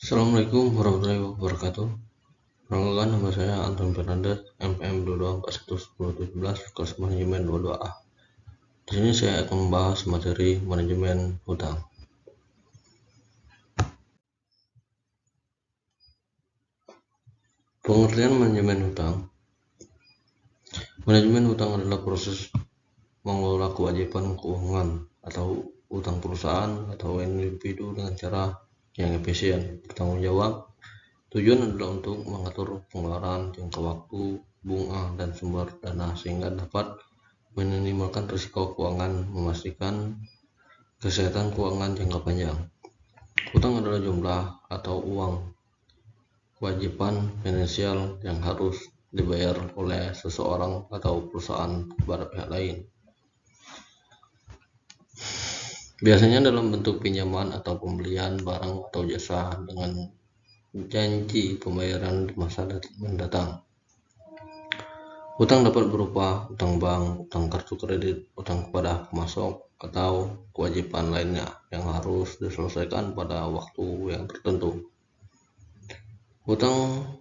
Assalamualaikum warahmatullahi wabarakatuh. Perkenalkan, nama saya Anton Fernandes, MPM 22411017, kelas manajemen 22A. Di sini saya akan membahas materi manajemen hutang. Pengertian manajemen hutang. Manajemen hutang adalah proses mengelola kewajiban keuangan atau hutang perusahaan atau individu dengan cara yang efisien, bertanggung jawab. Tujuan adalah untuk mengatur pengeluaran, jangka waktu, bunga, dan sumber dana sehingga dapat meminimalkan risiko keuangan, memastikan kesehatan keuangan jangka panjang. Hutang adalah jumlah atau uang kewajiban finansial yang harus dibayar oleh seseorang atau perusahaan kepada pihak lain. Biasanya dalam bentuk pinjaman atau pembelian barang atau jasa dengan janji pembayaran di masa mendatang. Hutang dapat berupa hutang bank, hutang kartu kredit, hutang kepada pemasok, atau kewajiban lainnya yang harus diselesaikan pada waktu yang tertentu. Hutang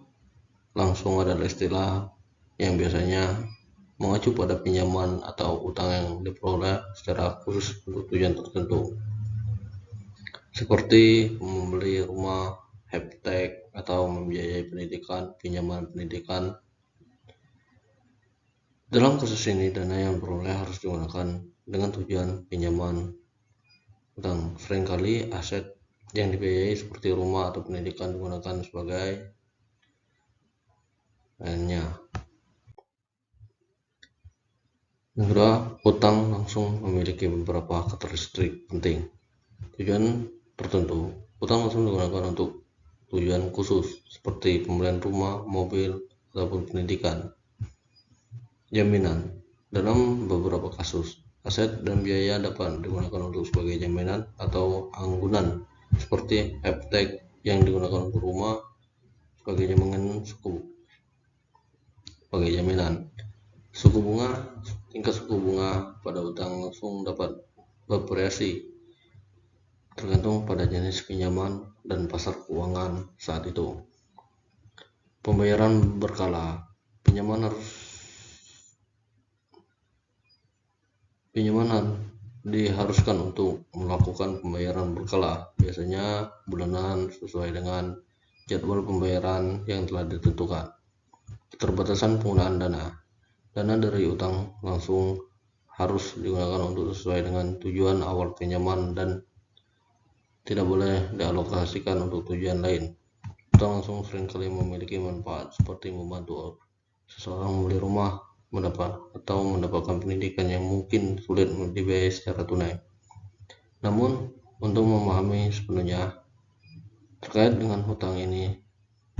langsung adalah istilah yang biasanya mengacu pada pinjaman atau hutang yang diperoleh secara khusus untuk tujuan tertentu, seperti membeli rumah, hypotek, atau membiayai pendidikan, pinjaman pendidikan. Dalam kasus ini, dana yang diperoleh harus digunakan dengan tujuan pinjaman hutang. Seringkali aset yang dibiayai seperti rumah atau pendidikan digunakan sebagai lainnya. Yang kedua, hutang langsung memiliki beberapa karakteristik penting. Tujuan tertentu. Hutang langsung digunakan untuk tujuan khusus seperti pembelian rumah, mobil, ataupun pendidikan. Jaminan. Dalam beberapa kasus, aset dan biaya dapat digunakan untuk sebagai jaminan atau anggunan, seperti hypotek yang digunakan untuk rumah sebagai jaminan suku bunga. Tingkat suku bunga pada hutang langsung dapat bervariasi tergantung pada jenis pinjaman dan pasar keuangan saat itu. Pembayaran berkala. Pinjaman diharuskan untuk melakukan pembayaran berkala, biasanya bulanan sesuai dengan jadwal pembayaran yang telah ditentukan. Keterbatasan penggunaan dana. Dana dari utang langsung harus digunakan untuk sesuai dengan tujuan awal pinjaman dan tidak boleh dialokasikan untuk tujuan lain. Hutang langsung seringkali memiliki manfaat seperti membantu seseorang membeli rumah, mendapatkan pendidikan yang mungkin sulit dibiayai secara tunai. Namun, untuk memahami sepenuhnya terkait dengan hutang ini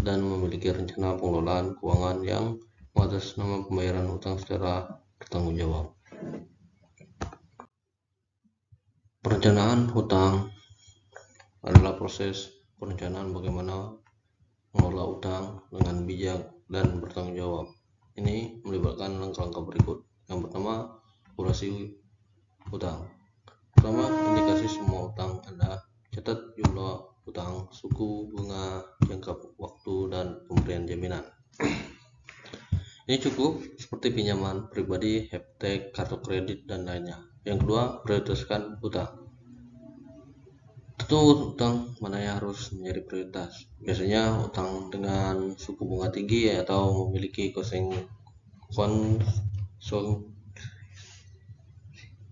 dan memiliki rencana pengelolaan keuangan yang mengatas nama pembayaran hutang secara bertanggung jawab. Perencanaan hutang adalah proses perencanaan bagaimana mengelola utang dengan bijak dan bertanggung jawab. Ini melibatkan langkah-langkah berikut. Yang pertama, kalkulasi hutang. Pertama, indikasi semua hutang Anda. Catat jumlah hutang, suku bunga, jangka waktu, dan pemberian jaminan. Ini cukup seperti pinjaman pribadi, hypotek, kartu kredit, dan lainnya. Yang kedua, prioritaskan hutang. Tentu hutang mana yang harus menjadi prioritas. Biasanya hutang dengan suku bunga tinggi atau memiliki konsekuensi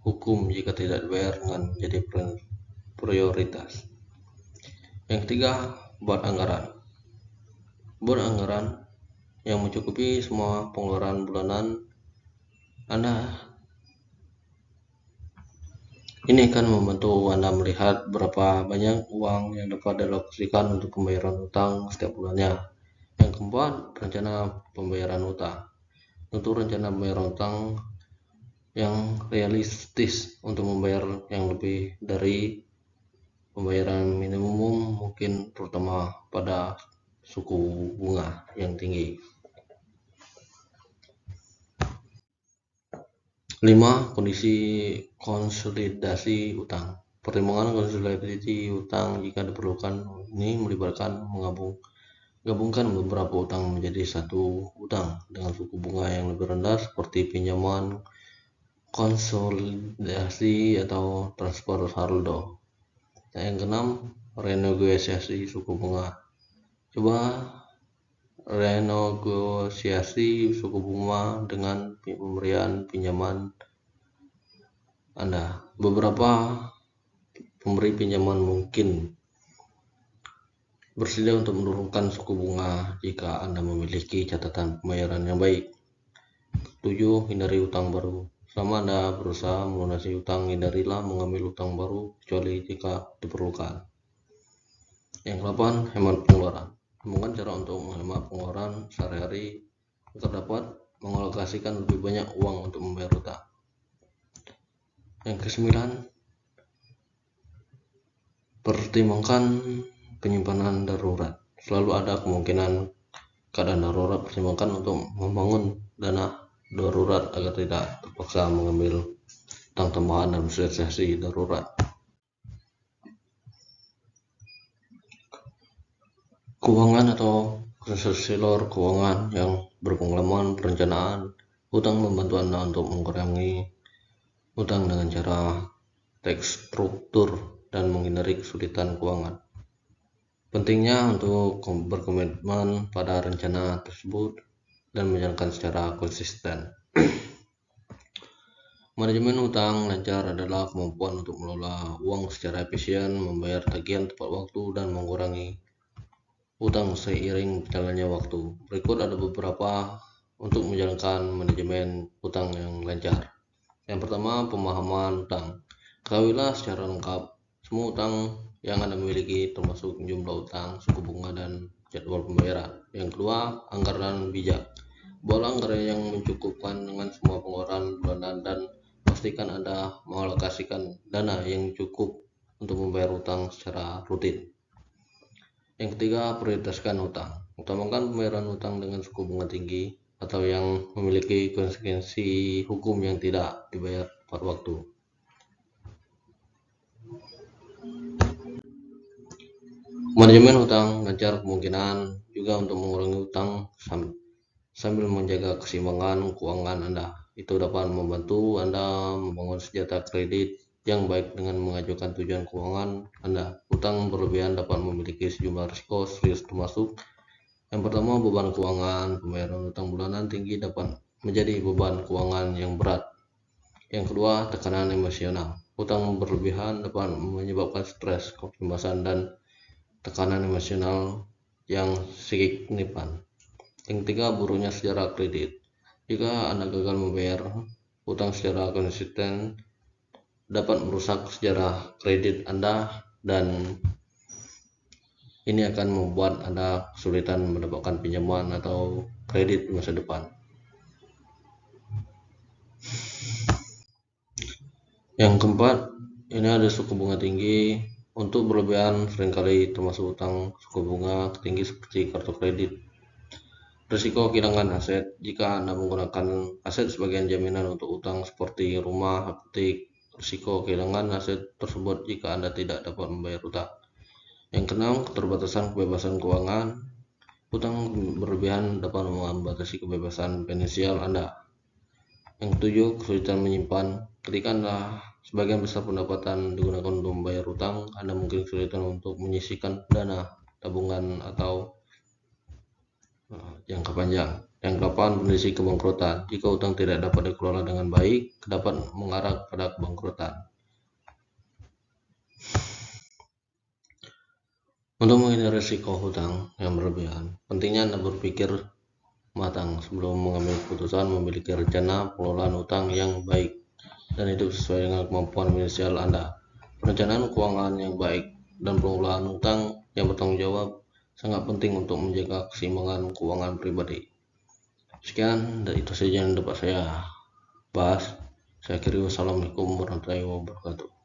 hukum jika tidak dibayar dengan menjadi prioritas. Yang ketiga, buat anggaran. Buat anggaran yang mencukupi semua pengeluaran bulanan Anda. Ini akan membantu Anda melihat berapa banyak uang yang dapat dialokasikan untuk pembayaran hutang setiap bulannya. Yang keempat, rencana pembayaran hutang. Tentu rencana pembayaran hutang yang realistis untuk membayar yang lebih dari pembayaran minimum mungkin, terutama pada suku bunga yang tinggi. 5. Kondisi konsolidasi utang. Pertimbangan konsolidasi utang jika diperlukan ini melibatkan gabungkan beberapa utang menjadi satu utang dengan suku bunga yang lebih rendah seperti pinjaman konsolidasi atau transfer saldo. Yang keenam, renegosiasi suku bunga. Coba renegosiasi suku bunga dengan pemberian pinjaman Anda. Beberapa pemberi pinjaman mungkin bersedia untuk menurunkan suku bunga jika Anda memiliki catatan pembayaran yang baik. 7. Hindari utang baru. Selama Anda berusaha melunasi utang, hindarilah mengambil utang baru kecuali jika diperlukan. Yang 8. Hemat pengeluaran. Temukan cara untuk menghemat pengeluaran sehari-hari agar dapat mengalokasikan lebih banyak uang untuk membayar utang. Yang ke-9. Pertimbangkan penyimpanan darurat. Selalu ada kemungkinan keadaan darurat. Pertimbangkan untuk membangun dana darurat agar tidak terpaksa mengambil utang tambahan dalam situasi darurat. Keuangan atau konselor keuangan yang berpengalaman perencanaan utang membantu Anda untuk mengurangi utang dengan cara terstruktur dan menghindari kesulitan keuangan. Pentingnya untuk berkomitmen pada rencana tersebut dan menjalankan secara konsisten. Manajemen utang lancar adalah kemampuan untuk mengelola uang secara efisien, membayar tagihan tepat waktu, dan mengurangi utang seiring berjalannya waktu. Berikut ada beberapa untuk menjalankan manajemen utang yang lancar. Yang pertama, pemahaman utang. Ketahuilah secara lengkap semua utang yang Anda miliki, termasuk jumlah utang, suku bunga, dan jadwal pembayaran. Yang kedua, anggaran bijak. Buatlah anggaran yang mencukupkan dengan semua pengeluaran bulanan dan pastikan Anda mengalokasikan dana yang cukup untuk membayar utang secara rutin. Yang ketiga, prioritaskan utang. Utamakan pembayaran utang dengan suku bunga tinggi atau yang memiliki konsekuensi hukum yang tidak dibayar tepat waktu. Manajemen utang lancar kemungkinan juga untuk mengurangi utang sambil menjaga keseimbangan keuangan Anda. Itu dapat membantu Anda membangun senjata kredit yang baik dengan mengajukan tujuan keuangan Anda. Utang berlebihan dapat memiliki sejumlah risiko serius termasuk yang pertama, beban keuangan. Pembayaran utang bulanan tinggi dapat menjadi beban keuangan yang berat. Yang kedua, tekanan emosional. Utang berlebihan dapat menyebabkan stres, kecemasan, dan tekanan emosional yang signifikan. Yang ketiga, buruknya sejarah kredit. Jika Anda gagal membayar utang secara konsisten, dapat merusak sejarah kredit Anda dan ini akan membuat Anda kesulitan mendapatkan pinjaman atau kredit di masa depan. Yang keempat, ini ada suku bunga tinggi. Untuk berlebihan seringkali termasuk utang suku bunga tinggi seperti kartu kredit. Risiko kehilangan aset. Jika Anda menggunakan aset sebagai jaminan untuk utang seperti rumah, apotek, risiko kehilangan aset tersebut jika Anda tidak dapat membayar utang. Yang keenam, keterbatasan kebebasan keuangan. Utang berlebihan dapat membatasi kebebasan finansial Anda. Yang ketujuh, kesulitan menyimpan. Ketika Anda sebagian besar pendapatan digunakan untuk membayar utang, Anda mungkin kesulitan untuk menyisihkan dana tabungan atau jangka panjang. Yang delapan, kondisi kebangkrutan. Jika utang tidak dapat dikelola dengan baik, dapat mengarah pada kebangkrutan. Untuk menghindari risiko hutang yang berlebihan, pentingnya Anda berpikir matang sebelum mengambil keputusan, memiliki rencana pengelolaan utang yang baik dan hidup sesuai dengan kemampuan finansial Anda. Perencanaan keuangan yang baik dan pengelolaan utang yang bertanggung jawab sangat penting untuk menjaga keseimbangan keuangan pribadi. Sekian dan itu saja yang dapat saya bahas. Saya akhiri, wassalamualaikum warahmatullahi wabarakatuh.